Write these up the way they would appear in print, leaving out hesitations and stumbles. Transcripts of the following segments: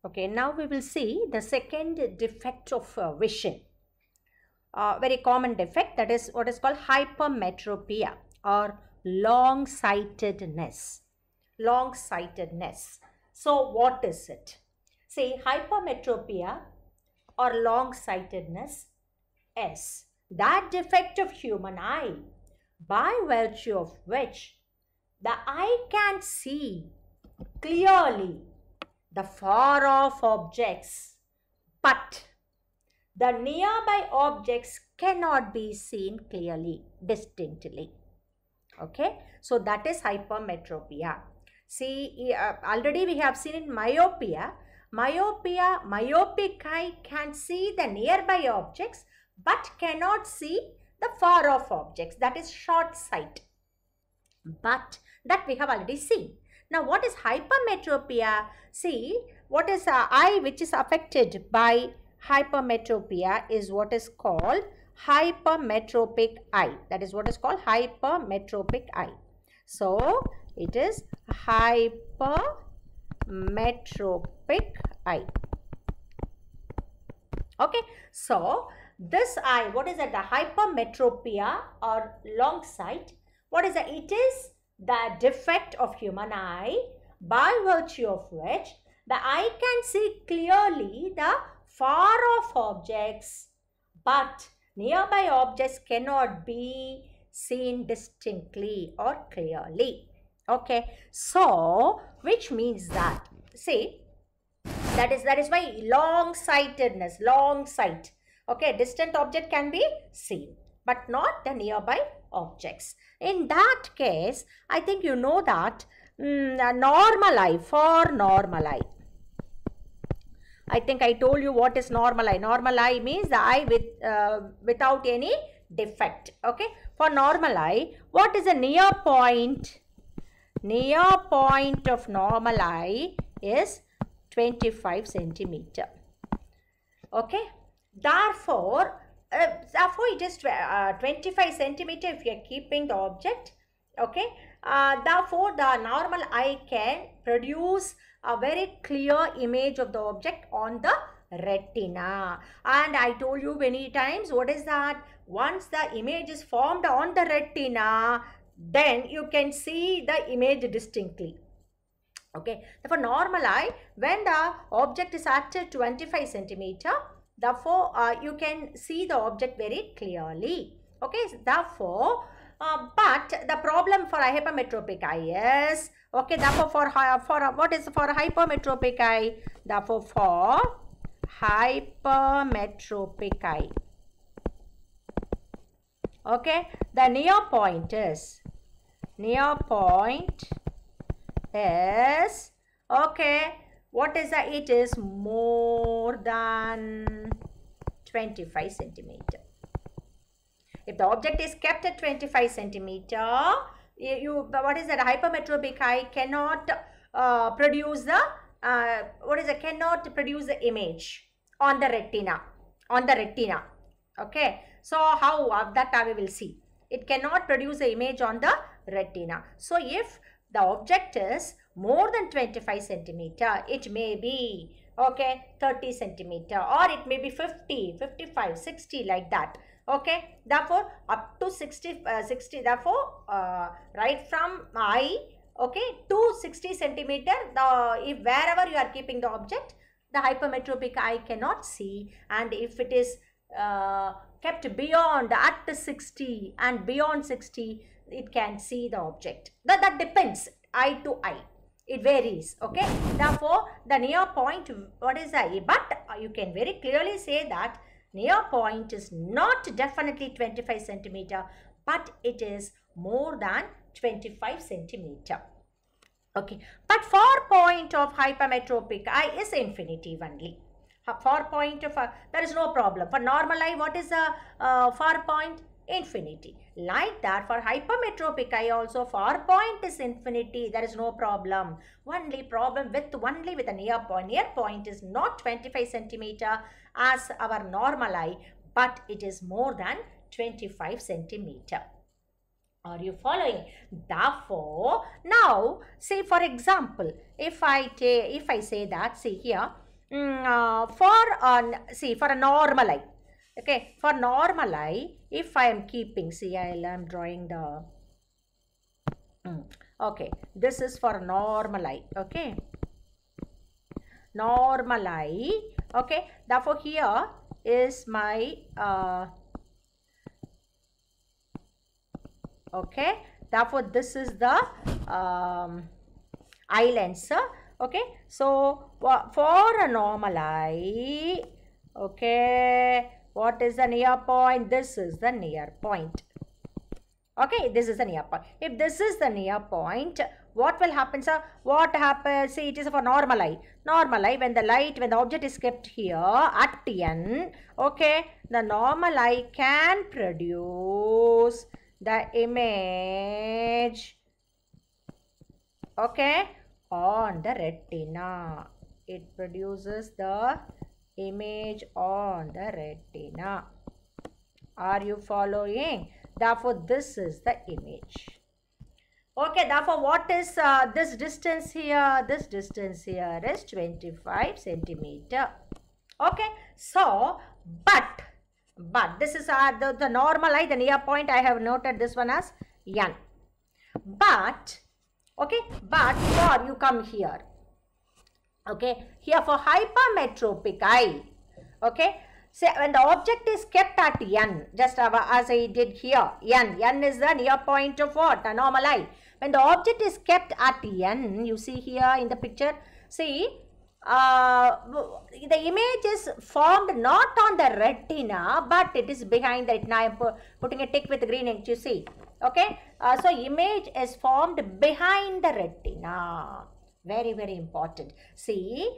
Okay, now we will see the second defect of vision. Very common defect, that is what is called hypermetropia or long-sightedness. Long-sightedness. So what is it? See, hypermetropia or long-sightedness is that defect of human eye by virtue of which the eye can see clearly the far off objects, but the nearby objects cannot be seen clearly, distinctly. Okay, so that is hypermetropia. See, already we have seen in myopia. Myopic eye can see the nearby objects but cannot see the far off objects. That is short sight. But that we have already seen. Now, what is hypermetropia? See, what is eye which is affected by hypermetropia is what is called hypermetropic eye. That is what is called hypermetropic eye. So, it is hypermetropic eye. Okay, so this eye, what is that? The hypermetropia or long sight. What is that? It is the defect of human eye by virtue of which the eye can see clearly the far off objects, but nearby objects cannot be seen distinctly or clearly. Okay, so which means that, see, that is why long sightedness, long sight. Okay, distant object can be seen but not the nearby objects. In that case, I think you know that normal eye, for normal eye. I think I told you what is normal eye. Normal eye means the eye without any defect. Okay, for normal eye, what is the near point? Near point of normal eye is 25 centimeter. Okay, therefore it is 25 centimeter if you are keeping the object. Okay, therefore the normal eye can produce a very clear image of the object on the retina. And I told you many times, what is that? Once the image is formed on the retina, then you can see the image distinctly. Okay, for normal eye, when the object is at 25 centimeter, therefore you can see the object very clearly. Okay, therefore but the problem for a hypermetropic eye is, okay, therefore for what is for hypermetropic eye? Therefore for hypermetropic eye, okay, the near point is okay, what is that? It is more than 25 centimeter. If the object is kept at 25 centimeter, what is that? Hypermetropic eye cannot produce the cannot produce the image on the retina. Okay, so how that we will see. It cannot produce the image on the retina. So if the object is more than 25 centimeter, it may be, okay, 30 centimeter, or it may be 50, 55, 60, like that. Okay, therefore up to 60, therefore right from eye, okay, to 60 centimeter, if wherever you are keeping the object, the hypermetropic eye cannot see. And if it is kept beyond at 60 and beyond 60, it can see the object. That depends eye to eye. It varies. Okay, therefore the near point, what is the? But you can very clearly say that near point is not definitely 25 centimeter, but it is more than 25 centimeter. Okay, but far point of hypermetropic eye is infinity only. Far point of there is no problem. For normal eye, what is the far point? Infinity. Like that, for hypermetropic eye also, far point is infinity. There is no problem. Only problem with a near point. Near point is not 25 centimeter as our normal eye, but it is more than 25 centimeter. Are you following? Therefore, now say for example, if I say that, see here, for a normal eye. Okay, for normal eye, if I am keeping, see, I am drawing the, okay, this is for normal eye. Okay, normal eye. Okay, therefore here is my okay, therefore this is the eye lens. Okay, so for a normal eye, okay, what is the near point? This is the near point. Okay, this is the near point. If this is the near point, what will happen, sir? What happens? See, it is for normal eye. Normal eye, when the object is kept here at n, okay, the normal eye can produce the image, okay, on the retina. It produces the image on the retina. Are you following? Therefore, this is the image. Okay, therefore, what is this distance here? This distance here is 25 centimeter. Okay, so, but this is the normal eye, the near point. I have noted this one as n. But, okay, but for you come here. Okay, here for hypermetropic eye. Okay, say when the object is kept at n, just as I did here, n is the near point of what? A normal eye. When the object is kept at n, you see here in the picture, see, the image is formed not on the retina, but it is behind the retina. I am putting a tick with green ink, you see. Okay, so image is formed behind the retina. Very, very important. See,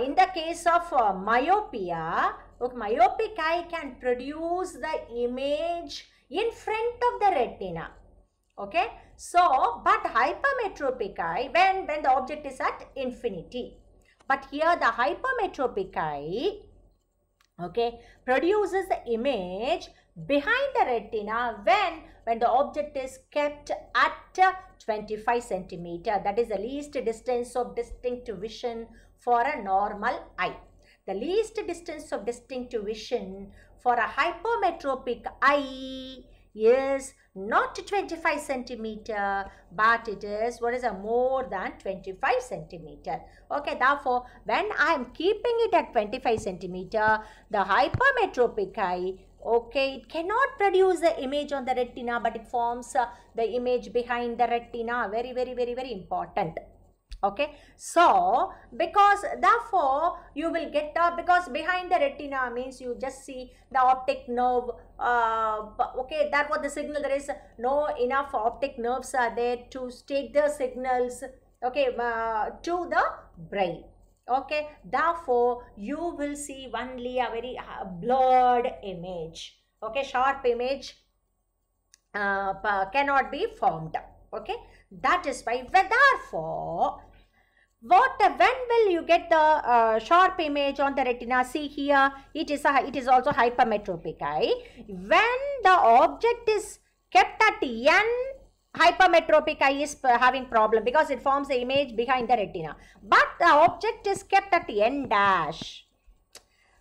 in the case of myopia, myopic eye can produce the image in front of the retina. Okay, so, but hypermetropic eye, when the object is at infinity. But here the hypermetropic eye, okay, produces the image behind the retina when the object is kept at 25 centimeter. That is the least distance of distinct vision for a normal eye. The least distance of distinct vision for a hypermetropic eye is not 25 centimeter, but it is, what is a more than 25 centimeter. Okay, therefore, when I am keeping it at 25 centimeter, the hypermetropic eye, okay, it cannot produce the image on the retina, but it forms the image behind the retina. Very, very, very, very important. Okay, so because therefore you will get because behind the retina means you just see the optic nerve. Okay, that was the signal. There is no enough optic nerves are there to take the signals, okay, to the brain. Okay, therefore you will see only a very blurred image. Okay, sharp image cannot be formed. Okay, that is why, therefore, when will you get the sharp image on the retina? See here, it is also hypermetropic eye. When the object is kept at n, hypermetropic eye is having problem because it forms the image behind the retina. But the object is kept at n dash.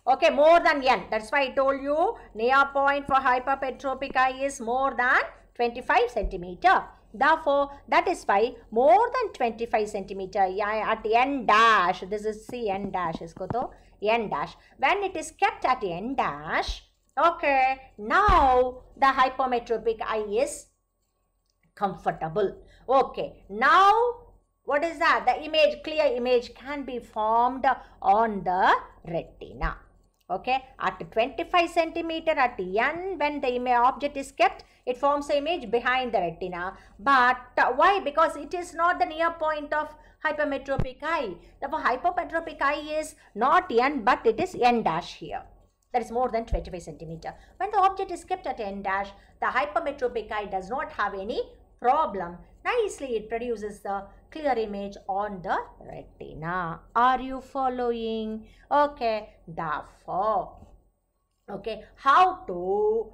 Okay, more than n. That's why I told you near point for hypermetropic eye is more than 25 centimeter. Therefore, that is why more than 25 centimeter at n dash, this is C n dash is koto n dash. When it is kept at n dash, okay, now the hypermetropic eye is comfortable. Okay, now what is that? The image, clear image can be formed on the retina. Okay, at 25 centimeter at n, when the object is kept, it forms the image behind the retina. But why? Because it is not the near point of hypermetropic eye. Therefore, hypermetropic eye is not n, but it is n dash here. That is more than 25 centimeter. When the object is kept at n dash, the hypermetropic eye does not have any problem. Nicely, it produces the clear image on the retina. Are you following? Okay, therefore, okay, how to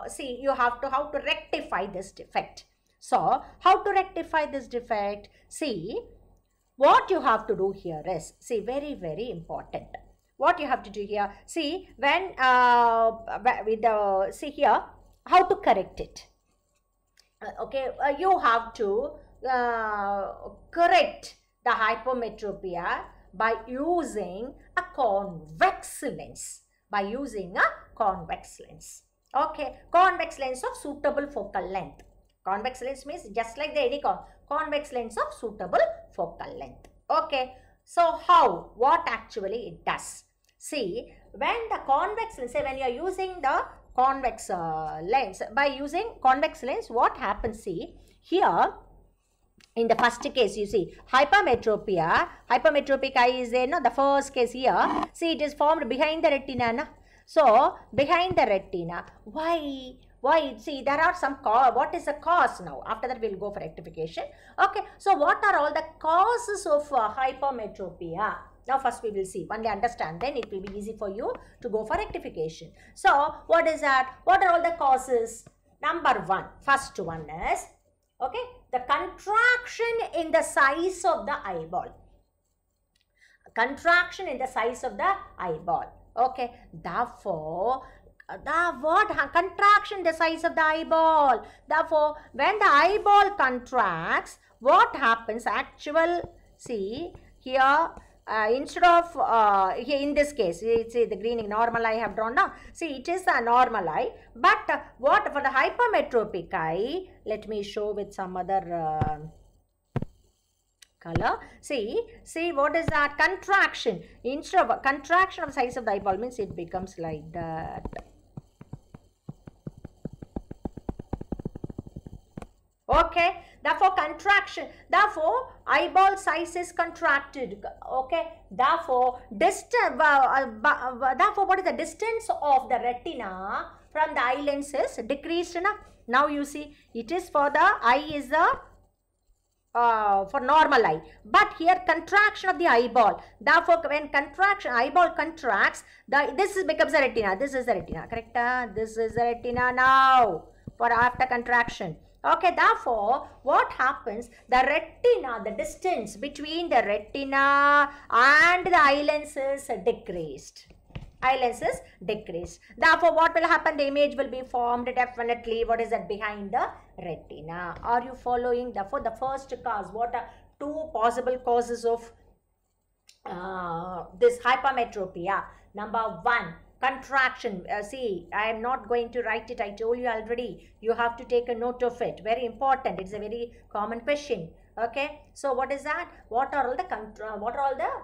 see, you have to how to rectify this defect. So, how to rectify this defect? See, what you have to do here is, see, very, very important. What you have to do here, see, when, see here, how to correct it. Okay, you have to correct the hypermetropia by using a convex lens. By using a convex lens. Okay, convex lens of suitable focal length. Convex lens means just like the eddy convex lens of suitable focal length. Okay, so how? What actually it does? See, when the convex lens, say when you are using the convex lens, by using convex lens, what happens? See, here in the first case, you see, hypermetropia, hypermetropic eye is there, no? The first case here, see, it is formed behind the retina, no? So, behind the retina, why? See, there are some what is the cause now? After that, we'll go for rectification. Okay, so what are all the causes of hypermetropia? Now, first we will see. Only understand, then it will be easy for you to go for rectification. So, what is that? What are all the causes? Number one, first one is, okay, the contraction in the size of the eyeball. Contraction in the size of the eyeball. Okay, therefore, contraction the size of the eyeball. Therefore, when the eyeball contracts, what happens? See here, instead of here in this case, see the greening normal eye I have drawn now. See, it is a normal eye, but what for the hypermetropic eye? Let me show with some other color. See what is that? Contraction. Instead of contraction of size of the eyeball means it becomes like that. Okay, therefore contraction, therefore eyeball size is contracted. Okay, therefore distance, therefore what is the distance of the retina from the eye lens is decreased. Now you see, it is for the eye is the for normal eye, but here contraction of the eyeball. Therefore, when contraction eyeball contracts, this becomes a retina. This is the retina, correct? This is the retina now for after contraction. Okay, therefore, what happens? The retina, the distance between the retina and the eye lens is decreased. Eye lens is decreased. Therefore, what will happen? The image will be formed definitely. What is that? Behind the retina. Are you following? Therefore, the first cause. What are two possible causes of this hypermetropia? Number one, contraction. See, I am not going to write it. I told you already. You have to take a note of it. Very important. It's a very common question. Okay. So, what is that? What are all the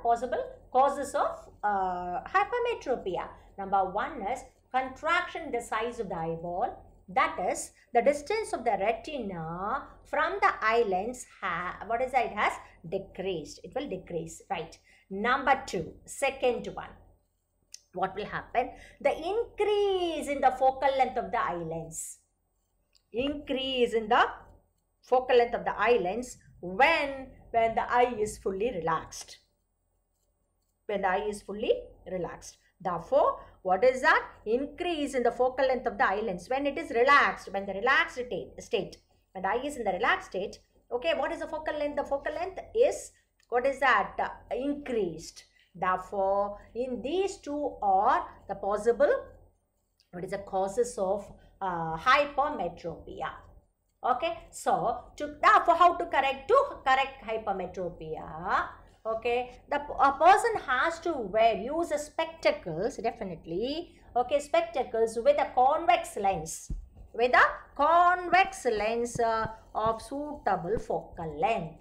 possible causes of hypermetropia? Number one is contraction in the size of the eyeball. That is, the distance of the retina from the eye lens what is that? It has decreased. It will decrease. Right. Number two, second one. What will happen? The increase in the focal length of the eye lens. Increase in the focal length of the eye lens when the eye is fully relaxed. When the eye is fully relaxed. Therefore, what is that? Increase in the focal length of the eye lens when it is relaxed, when the relaxed state. When the eye is in the relaxed state. Okay, what is the focal length? The focal length is, what is that? Increased. Therefore, in these two are the possible, what is the causes of hypermetropia. Okay, so therefore how to correct hypermetropia? Okay, a person has to use spectacles, definitely. Okay, spectacles with a convex lens. With a convex lens of suitable focal length.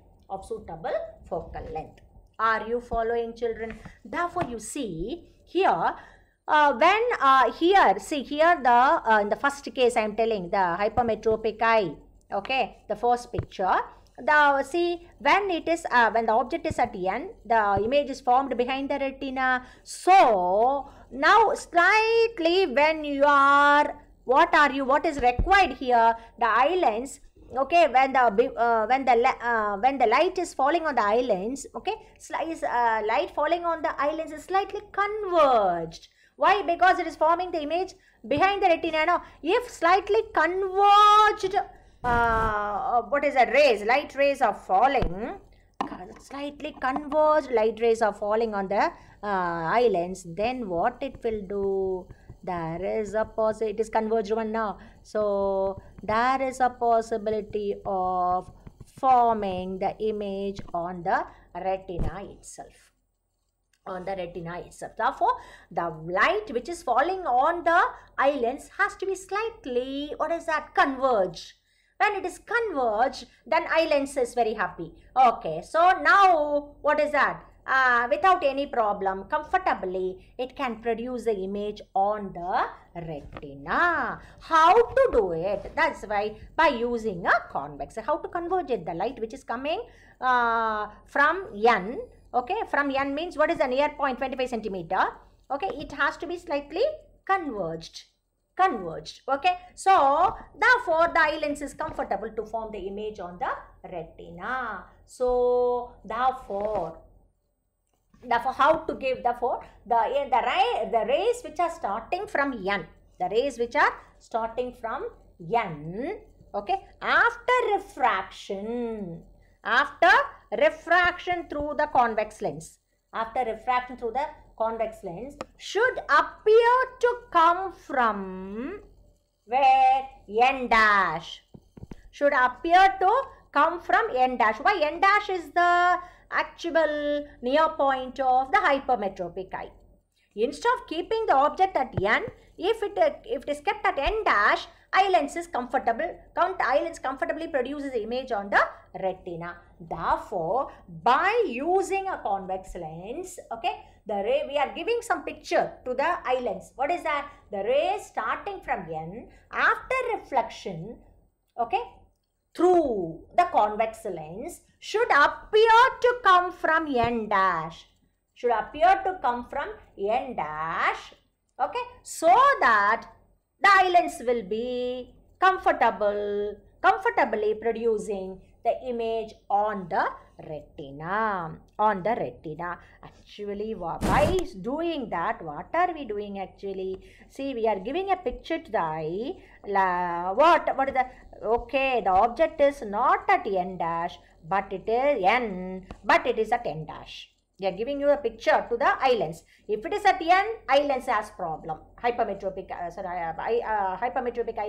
Are you following, children? Therefore, you see here, in the first case I am telling the hypermetropic eye. Okay, the first picture. See, when it is when the object is at the end, the image is formed behind the retina. So now slightly when you are, what is required here? The eye lens. Okay, when the light is falling on the eye lens, okay, light falling on the eye lens is slightly converged. Why? Because it is forming the image behind the retina. Now, if slightly converged, light rays are falling, slightly converged light rays are falling on the islands, then what it will do? There is a possibility, it is converged one now, so there is a possibility of forming the image on the retina itself. On the retina itself. Therefore, the light which is falling on the islands has to be slightly, what is that, converged. When it is converged, then islands is very happy. Okay, so now what is that? Without any problem, comfortably, it can produce the image on the retina. How to do it? That's why by using a convex. How to converge it? The light which is coming from N. Okay, from N means what is the near point? 25 centimeter. Okay, it has to be slightly converged. Okay, so therefore the eye lens is comfortable to form the image on the retina. So therefore how to give, therefore the rays which are starting from N, the rays which are starting from N, okay, after refraction through the convex lens, should appear to come from where? N dash. Should appear to come from N dash. Why? N dash is the actual near point of the hypermetropic eye. Instead of keeping the object at N, if it is kept at N dash, eye lens comfortably produces the image on the retina. Therefore, by using a convex lens, okay, the ray, we are giving some picture to the eye lens. What is that? The rays starting from N after reflection, okay, through the convex lens should appear to come from N dash. Should appear to come from N dash, okay, so that the eye lens will be comfortably producing the image on the retina. Actually, by doing that, what are we doing actually? See, we are giving a picture to the eye. What is the, okay, the object is not at N dash, but it is N, but it is at N dash. They are giving you a picture to the eye lens. If it is at N, eye lens has problem. Hypermetropic eye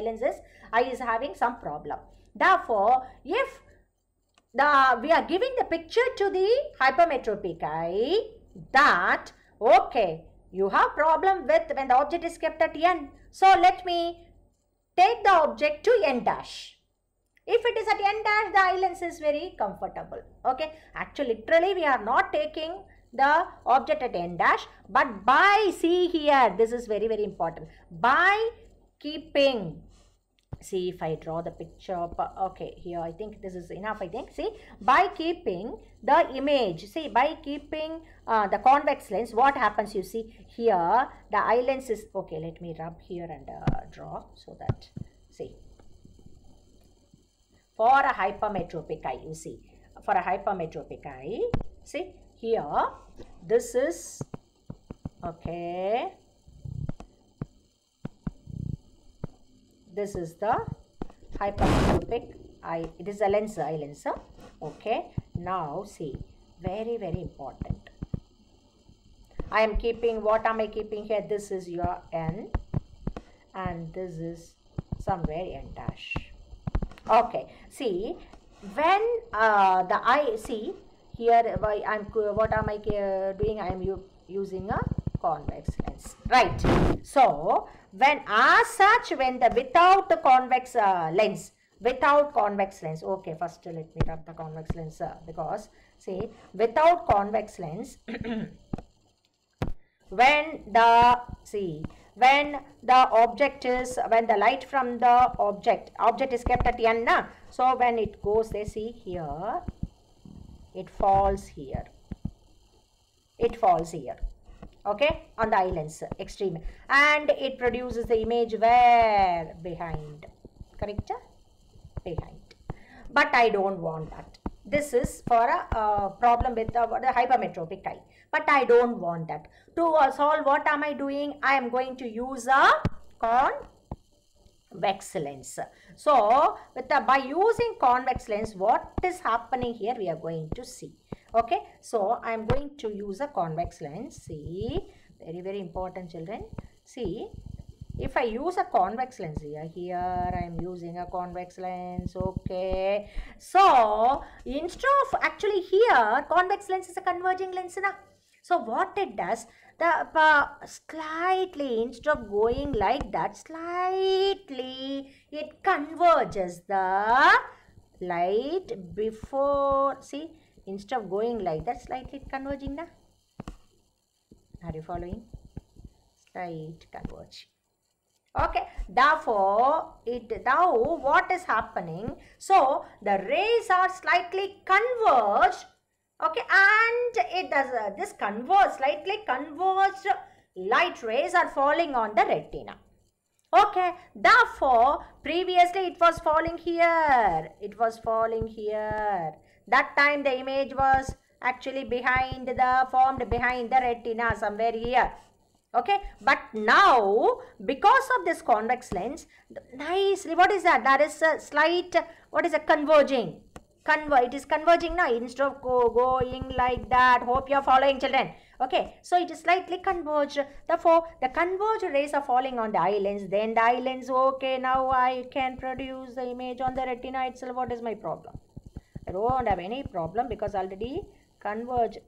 lens is having some problem. Therefore, if we are giving the picture to the hypermetropic eye that, okay, you have problem with when the object is kept at N. So let me take the object to N dash. If it is at N dash, the eye lens is very comfortable. Okay, actually, literally, we are not taking the object at N dash, but by, see here, this is very, very important. By keeping, see if I draw the picture, okay, here I think this is enough, I think. See, by keeping the image, see, by keeping the convex lens, what happens, you see, here, the eye lens is, okay, let me rub here and draw so that, see. For a hypermetropic eye, you see, for a hypermetropic eye, see here, this is, okay, this is the hypermetropic eye, it is a lens, eye lens, okay. Now see, very, very important. I am keeping, what am I keeping here? This is your N and this is somewhere N dash. Okay, see, when the eye, see here, what am I doing? I am using a convex lens, right? So when as such, when the without the convex lens, okay, first let me rub the convex lens because see, without convex lens when the light from the object is kept at N, so when it goes, they see here, it falls here, okay, on the eye lens extreme, and it produces the image where? Behind, correct? Behind. But I don't want that. This is for a problem with the hypermetropic eye, but I don't want that. To solve, what am I doing? I am going to use a convex lens. So by using convex lens, what is happening here we are going to see. Okay, so I am going to use a convex lens. See, very important children. See, if I use a convex lens here I am using a convex lens. Okay, so instead of, actually here convex lens is a converging lens na. So what it does, the slightly, instead of going like that, slightly it converges the light before. See, instead of going like that, slightly it converging na. Are you following? Slight converge. Okay, therefore now what is happening, so the rays are slightly converged. Okay, and it does this slightly converged light rays are falling on the retina. Okay, therefore previously it was falling here, that time the image was actually formed behind the retina somewhere here. Okay, but now because of this convex lens, nicely, what is that? There is a slight, what is a converging? It is converging now, instead of going like that. Hope you are following, children. Okay, so it is slightly converged. Therefore, the converged rays are falling on the eye lens. Then the eye lens, okay, now I can produce the image on the retina itself. What is my problem? I don't have any problem because already converged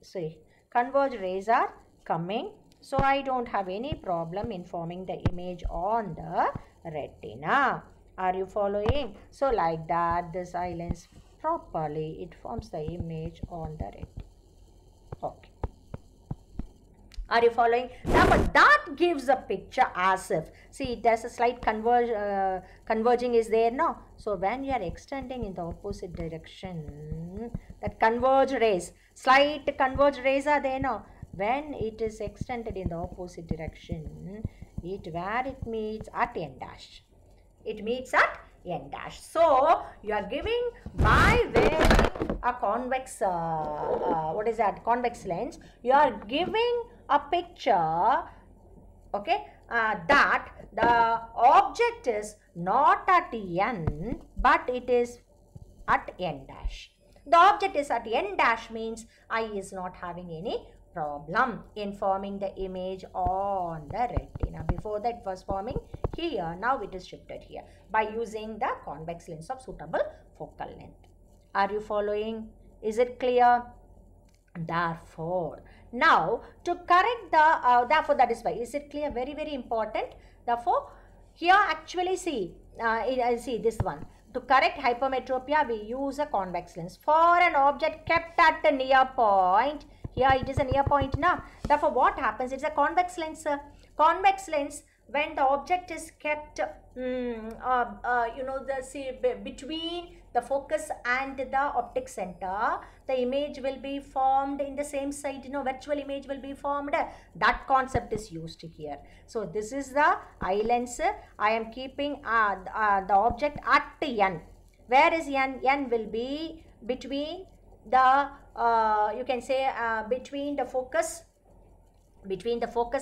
rays are coming. So I don't have any problem in forming the image on the retina. Are you following? So like that, this eye lens properly, it forms the image on the retina. Okay. Are you following? Now, but that gives a picture as if, see, there's a slight converging is there now. So when you are extending in the opposite direction, that converged rays, slight converged rays are there now. When it is extended in the opposite direction, where it meets at n dash. It meets at n dash. So you are giving, by wearing a convex, convex lens, you are giving a picture, okay, that the object is not at n, but it is at n dash. The object is at n dash means eye is not having any problem in forming the image on the retina. Before that it was forming here, now it is shifted here by using the convex lens of suitable focal length. Are you following? Is it clear? Therefore, now to correct the, therefore that is why, is it clear? Very important. Therefore, here actually see, see this one. To correct hypermetropia, we use a convex lens. For an object kept at the near point, here it is a near point now. Therefore, what happens? It's a convex lens. Convex lens, when the object is kept, between the focus and the optic center, the image will be formed in the same side. Virtual image will be formed. That concept is used here. So this is the eye lens. I am keeping the object at n. Where is n? N will be between the you can say between the focus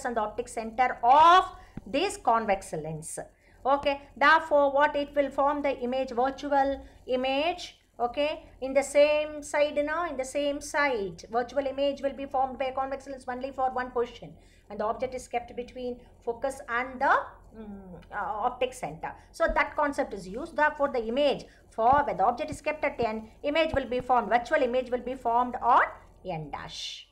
and the optic center of this convex lens. Okay, therefore what it will form the image, virtual image, okay, in the same side now, in the same side, virtual image will be formed by a convex lens only for one position, and the object is kept between focus and the optic center. So that concept is used. Therefore the image, for when the object is kept at n, image will be formed, virtual image will be formed on n dash.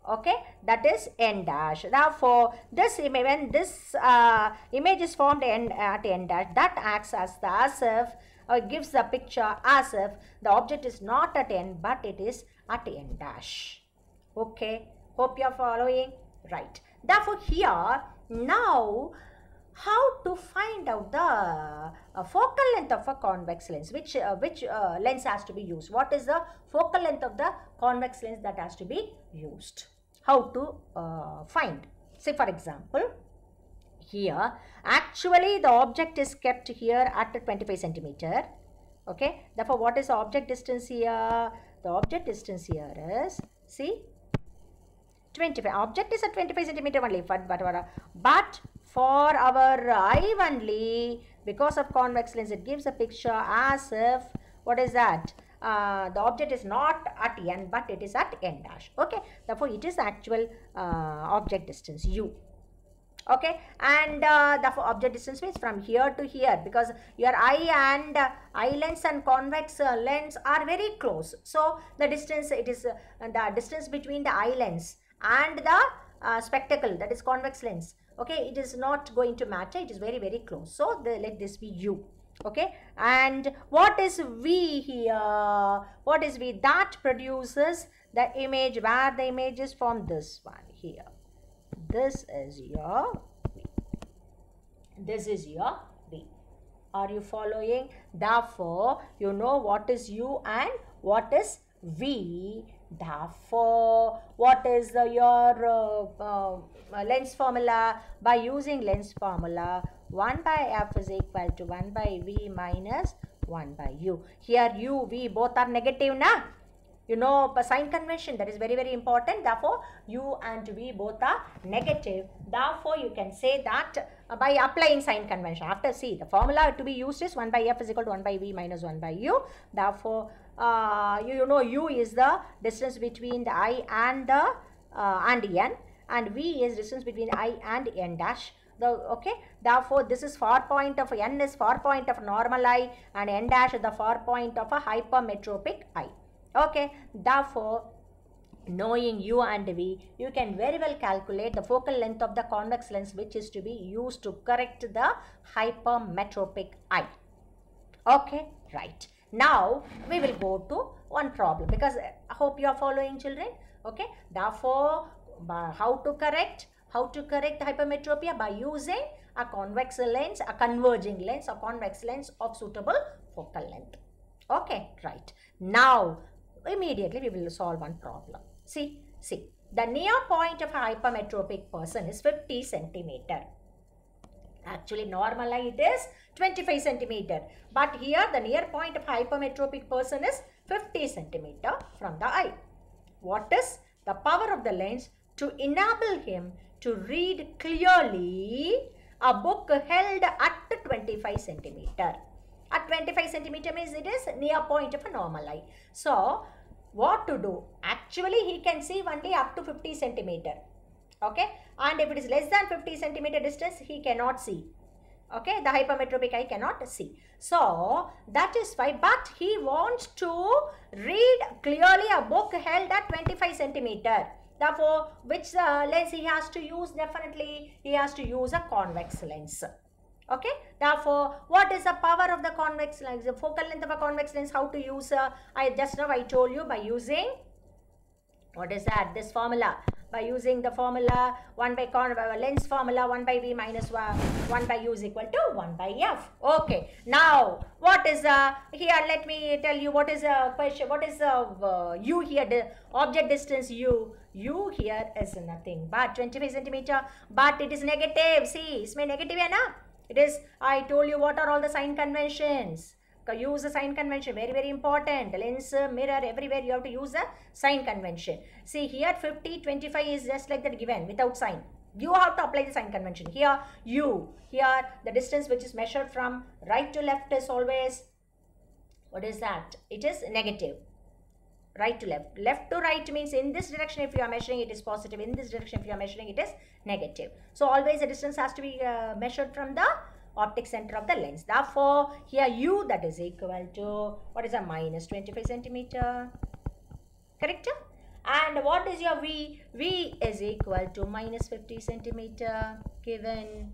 Okay, that is n dash. Therefore this image, when this image is formed at n dash, that acts as if gives the picture as if the object is not at n but it is at n dash. Okay, hope you are following. Right. Therefore here, now how to find out the focal length of a convex lens, which lens has to be used? What is the focal length of the convex lens that has to be used? How to find? Say for example, here actually the object is kept here at 25 centimeter. Okay, therefore what is the object distance here? The object distance here is, see, 25. Object is at 25 centimeter only, but for our eye only, because of convex lens, it gives a picture as if, what is that? The object is not at n, but it is at n dash. Okay, therefore it is the actual object distance u. Okay, and the object distance means from here to here, because your eye and eye lens and convex lens are very close. So the distance, it is the distance between the eye lens and the spectacle, that is convex lens. Okay, it is not going to matter, it is very, very close. So let this be u. Okay, and what is v here? What is v? That produces the image, where the image is from this one here. This is your V. This is your V. Are you following? Therefore, you know what is U and what is V. Therefore, what is your lens formula? By using lens formula, 1 by f is equal to 1 by v minus 1 by u. Here u, v both are negative, na? You know sign convention, that is very, very important. Therefore, u and v both are negative. Therefore, you can say that by applying sign convention. After, see, the formula to be used is 1 by f is equal to 1 by v minus 1 by u. Therefore, you know u is the distance between the I and the and n, and v is distance between I and n dash. Okay, therefore this is far point of n is far point of normal eye, and n dash is the far point of a hypermetropic eye. Okay, therefore, knowing u and v, you can very well calculate the focal length of the convex lens, which is to be used to correct the hypermetropic eye. Okay, right. Now we will go to one problem, because I hope you are following, children. Okay, therefore, how to correct hypermetropia? By using a convex lens, a converging lens, a convex lens of suitable focal length. Okay, right. Now immediately we will solve one problem. See, the near point of a hypermetropic person is 50 centimeter. Actually, normal eye it is 25 centimeter, but here the near point of hypermetropic person is 50 centimeter from the eye. What is the power of the lens to enable him to read clearly a book held at 25 centimeter? At 25 centimeter means it is near point of a normal eye. So, what to do? Actually, he can see only up to 50 centimeter. Okay, and if it is less than 50 centimeter distance, he cannot see. Okay, the hypermetropic eye cannot see. So, that is why, but he wants to read clearly a book held at 25 centimeter. Therefore, which lens he has to use? Definitely, he has to use a convex lens. Okay, therefore, what is the power of the convex lens? The focal length of a convex lens, how to use? I told you by using, what is that? This formula. By using the formula 1 by lens formula 1 by v minus 1 by u is equal to 1 by f. Okay, now what is here? Let me tell you what is a question. What is u here? The object distance u. U here is nothing but 25 centimeter, but it is negative. See, it's negative, na? It is, I told you what are all the sign conventions. Use the sign convention, very, very important. Lens, mirror, everywhere you have to use the sign convention. See here 50, 25 is just like that given without sign. You have to apply the sign convention. Here u, here the distance which is measured from right to left is always, what is that? It is negative. Right to left. Left to right means in this direction if you are measuring it is positive. In this direction if you are measuring it is negative. So always the distance has to be measured from the optic center of the lens. Therefore, here u, that is equal to, what is a minus 25 centimeter. Correct? And what is your v? V is equal to minus 50 centimeter given.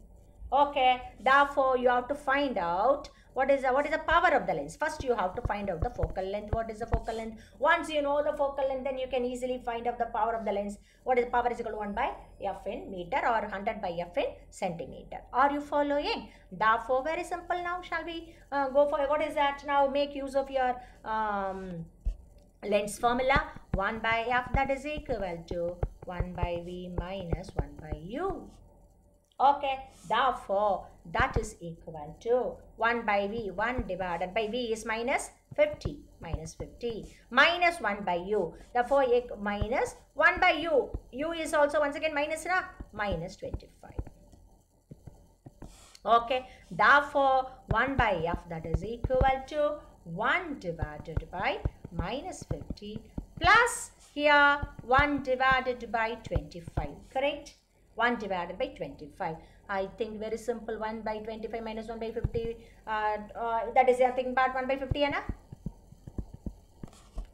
Okay, therefore you have to find out what is the power of the lens. First you have to find out the focal length. What is the focal length? Once you know the focal length, then you can easily find out the power of the lens. What is the power is equal to 1 by f in meter or 100 by f in centimeter. Are you following? Therefore, very simple. Now shall we go for what is that? Now make use of your lens formula. 1 by f, that is equal to 1 by v minus 1 by u. Okay, therefore that is equal to 1 by v, 1 divided by v is minus 50, minus 1 by u. Therefore minus 1 by u, u is also once again minus na, minus 25. Okay, therefore 1 by f, that is equal to 1 divided by minus 50 plus here 1 divided by 25, correct? 1 divided by 25. I think very simple. 1 by 25 minus 1 by 50, that is nothing but 1 by 50, Anna?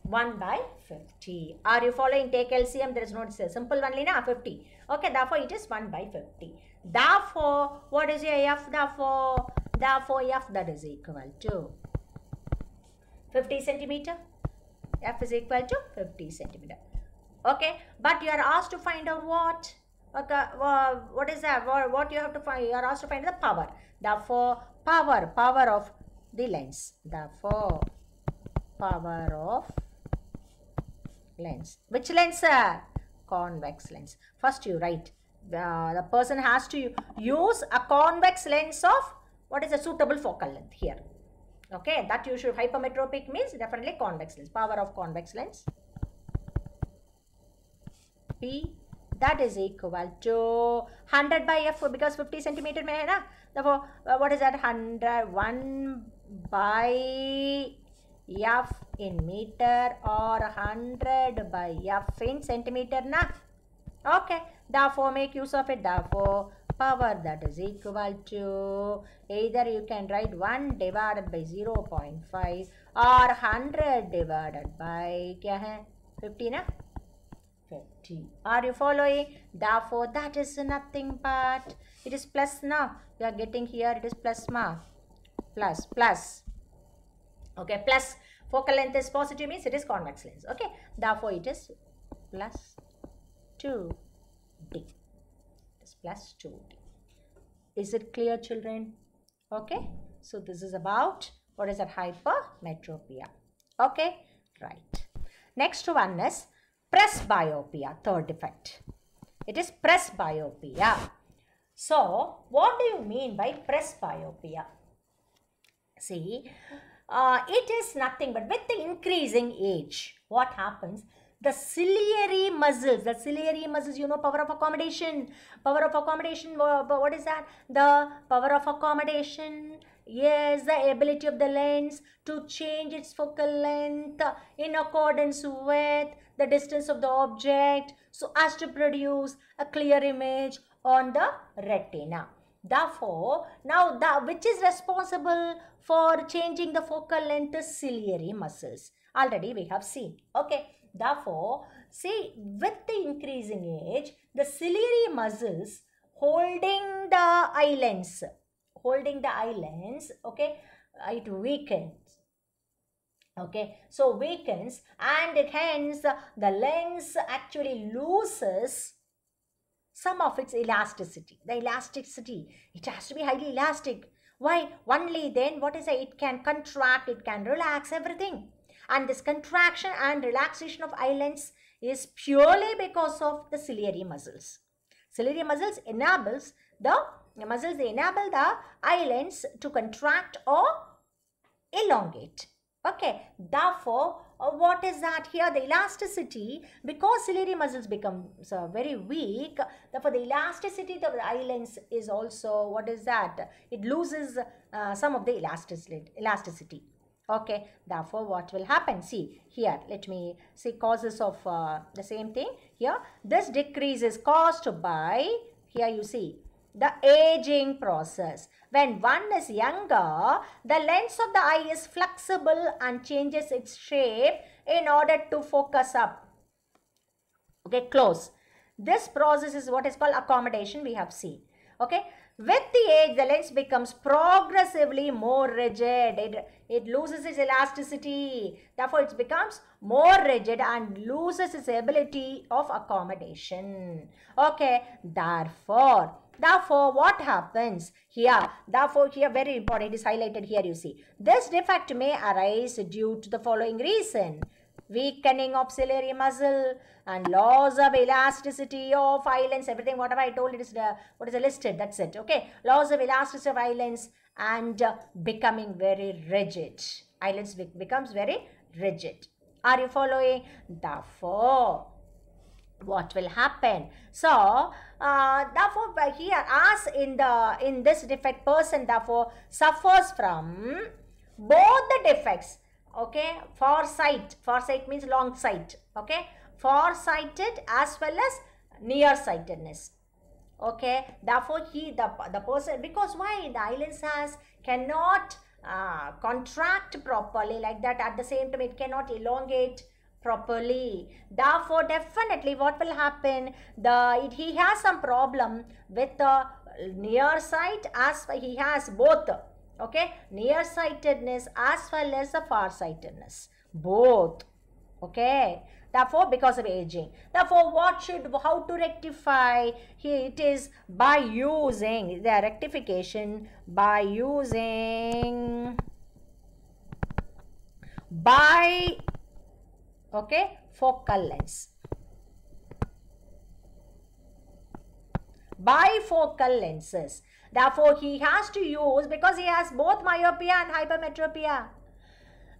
1 by 50. Are you following? Take LCM. There is no simple only na 50. Okay, therefore it is 1 by 50. Therefore, what is your f? Therefore f, that is equal to 50 centimeter. F is equal to 50 centimeter. Okay, but you are asked to find out what? Okay, what is that? What you have to find? You are asked to find the power. Therefore, power of the lens. Therefore, power of lens. Which lens? Convex lens. First you write. The person has to use a convex lens of what is a suitable focal length here. Okay, that you should. Hypermetropic means definitely convex lens. Power of convex lens. P, that is equal to 100 by f, because 50 centimeter mein hai na. Therefore, what is that? 101 by f in meter or 100 by f in centimeter na. Okay, therefore make use of it. Therefore, power, that is equal to, either you can write 1 divided by 0.5 or 100 divided by kya hai? 50 na? 50. Are you following? Therefore, that is nothing but, it is plus now. You are getting here, it is plus ma. Plus. Okay, plus. Focal length is positive means it is convex lens. Okay, therefore it is plus 2d. It is plus 2d. Is it clear, children? Okay, so this is about what is that? Hypermetropia. Okay, right. Next one is presbyopia, third defect. It is presbyopia. So, what do you mean by presbyopia? See, it is nothing but with the increasing age, what happens? The ciliary muscles, you know, power of accommodation. What is that? The power of accommodation is the ability of the lens to change its focal length in accordance with the distance of the object, so as to produce a clear image on the retina. Therefore, now which is responsible for changing the focal length is ciliary muscles. Already we have seen. Okay. Therefore, see, with the increasing age, the ciliary muscles holding the eye lens, okay, it weakens. Okay, so weakens, and hence the lens actually loses some of its elasticity. The elasticity, it has to be highly elastic. Why? Only then, what is it? It can contract, it can relax, everything. And this contraction and relaxation of eye lens is purely because of the ciliary muscles. Ciliary muscles enable the eye lens to contract or elongate. Okay, therefore, what is that here? The elasticity, because ciliary muscles become very weak, therefore the elasticity of the eye lens is also, what is that? It loses some of the elasticity. Okay, therefore what will happen? See, here, let me see causes of the same thing. Here, this decrease is caused by, here you see, the aging process. When one is younger, the lens of the eye is flexible and changes its shape in order to focus up. Okay, close. This process is what is called accommodation, we have seen. Okay, with the age, the lens becomes progressively more rigid. It loses its elasticity. Therefore, it becomes more rigid and loses its ability of accommodation. Okay, therefore, what happens here? Therefore, here very important, it is highlighted here, you see. This defect may arise due to the following reason: weakening of ciliary muscle and loss of elasticity of eye lens. Everything whatever I told, it is what is listed, that's it. Okay, loss of elasticity of eye lens and becoming very rigid. Eye lens becomes very rigid. Are you following? Therefore, what will happen? So therefore here, as in this defect, person therefore suffers from both the defects. Okay, foresight means long sight. Okay, farsighted as well as nearsightedness. Okay, therefore the person, because why the eyelids cannot contract properly like that, at the same time it cannot elongate properly. Therefore definitely what will happen, he has some problem with the near sight, as he has both. Okay, nearsightedness as well as the farsightedness, both. Okay, therefore because of aging, therefore how to rectify? Here it is by using the rectification, by using bifocal lens. Bifocal lenses. Therefore he has to use, because he has both myopia and hypermetropia.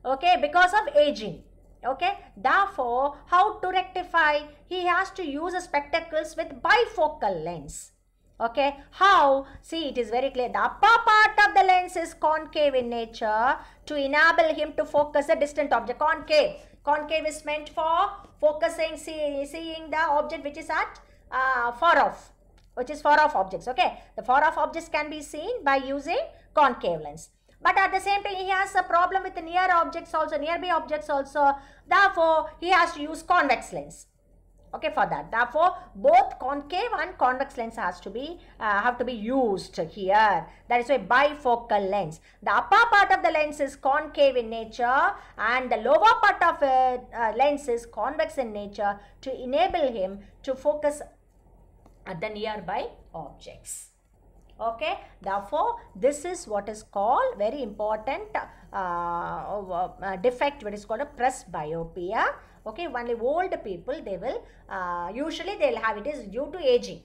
Okay, because of aging. Okay, therefore how to rectify? He has to use spectacles with bifocal lens. Okay, how? See, it is very clear. The upper part of the lens is concave in nature to enable him to focus a distant object. Concave is meant for focusing, seeing the object which is at far off, objects. Okay, the far off objects can be seen by using concave lens. But at the same time, he has a problem with the nearby objects also. Therefore, he has to use convex lens. Okay, for that. Therefore, both concave and convex lens have to be used here. That is why bifocal lens. The upper part of the lens is concave in nature and the lower part of lens is convex in nature to enable him to focus at the nearby objects. Okay, therefore this is what is called very important defect, what is called a presbyopia. Okay, only old people, they will usually they'll have it, is due to aging.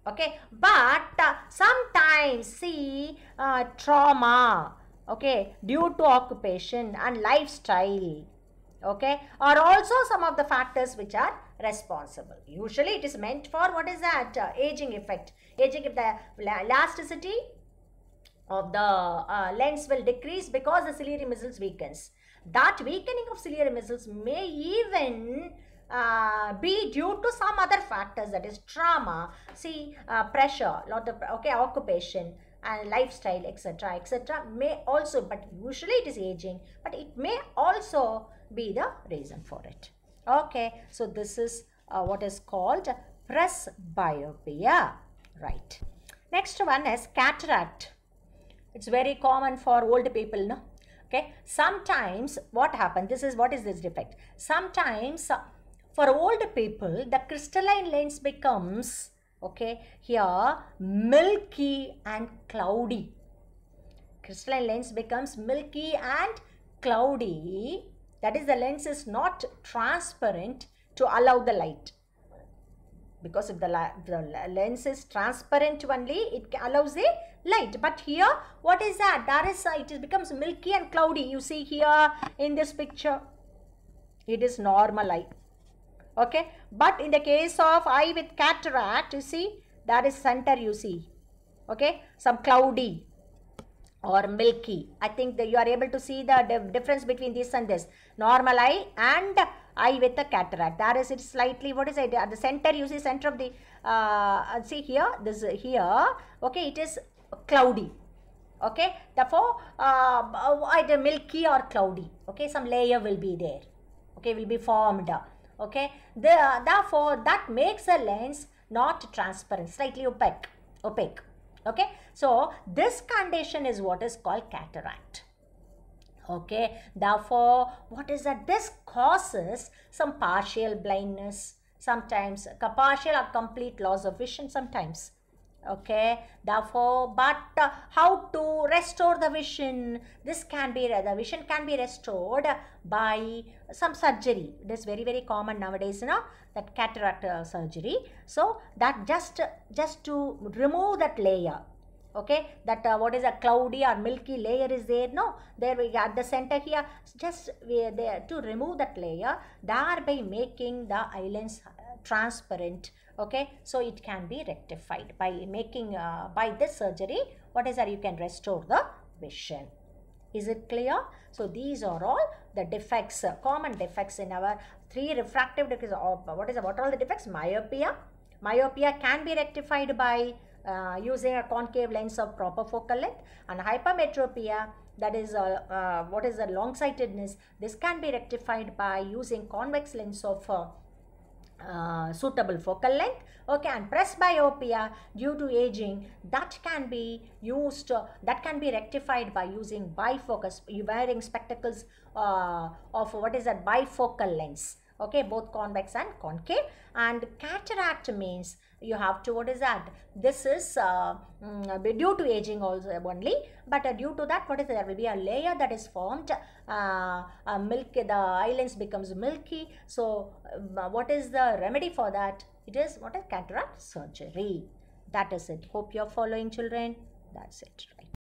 Okay, but sometimes see trauma, okay, due to occupation and lifestyle, okay, are also some of the factors which are responsible. Usually it is meant for what is that? Aging effect. Aging, if the elasticity of the lens will decrease because the ciliary muscles weakens. That weakening of ciliary muscles may even be due to some other factors, that is trauma, see pressure, lot of occupation and lifestyle, etc., etc. may also, but usually it is aging, but it may also be the reason for it. Okay, so this is what is called presbyopia. Right. Next one is cataract. It's very common for old people, no? Okay. Sometimes what happens? What is this defect? Sometimes for old people, the crystalline lens becomes, okay, here milky and cloudy. Crystalline lens becomes milky and cloudy. That is, the lens is not transparent to allow the light. Because if the lens is transparent only, it allows the light. But here, what is that? It becomes milky and cloudy. You see here in this picture, it is normal eye. Okay. But in the case of eye with cataract, you see, that is center you see. Okay. Some cloudy or milky. I think that you are able to see the difference between this and this. Normal eye and eye with the cataract. That is, it's slightly, what is it? At the center, you see center of the, see here, this here, okay, it is cloudy. Okay, therefore, either milky or cloudy. Okay, some layer will be there. Okay, will be formed. Okay, therefore, that makes a lens not transparent, slightly opaque. Okay, so this condition is what is called cataract. Okay, therefore, what is that? This causes some partial blindness, sometimes partial or complete loss of vision sometimes. Okay, therefore, but how to restore the vision? The vision can be restored by some surgery. It is very, very common nowadays, you know, that cataract surgery. So that just to remove that layer. Okay, that what is a cloudy or milky layer is there? No, there we got the center here. Just we are there to remove that layer, thereby making the islands transparent. Okay, so it can be rectified by making by this surgery. What is that? You can restore the vision. Is it clear? So these are all the defects, common defects in our three refractive defects. What are all the defects? Myopia. Myopia can be rectified by using a concave lens of proper focal length, and hypermetropia, that is what is the long-sightedness, this can be rectified by using convex lens of suitable focal length. Okay, and presbyopia due to aging, that can be used, that can be rectified by using bifocus, wearing spectacles of what is that, bifocal lens. Okay, both convex and concave. And cataract means you have to, what is that, this is due to aging also only, but due to that, what is there will be a layer that is formed, milky, the islands becomes milky. So what is the remedy for that? It is, what is cataract surgery. That is it. Hope you are following, children. That's it, right?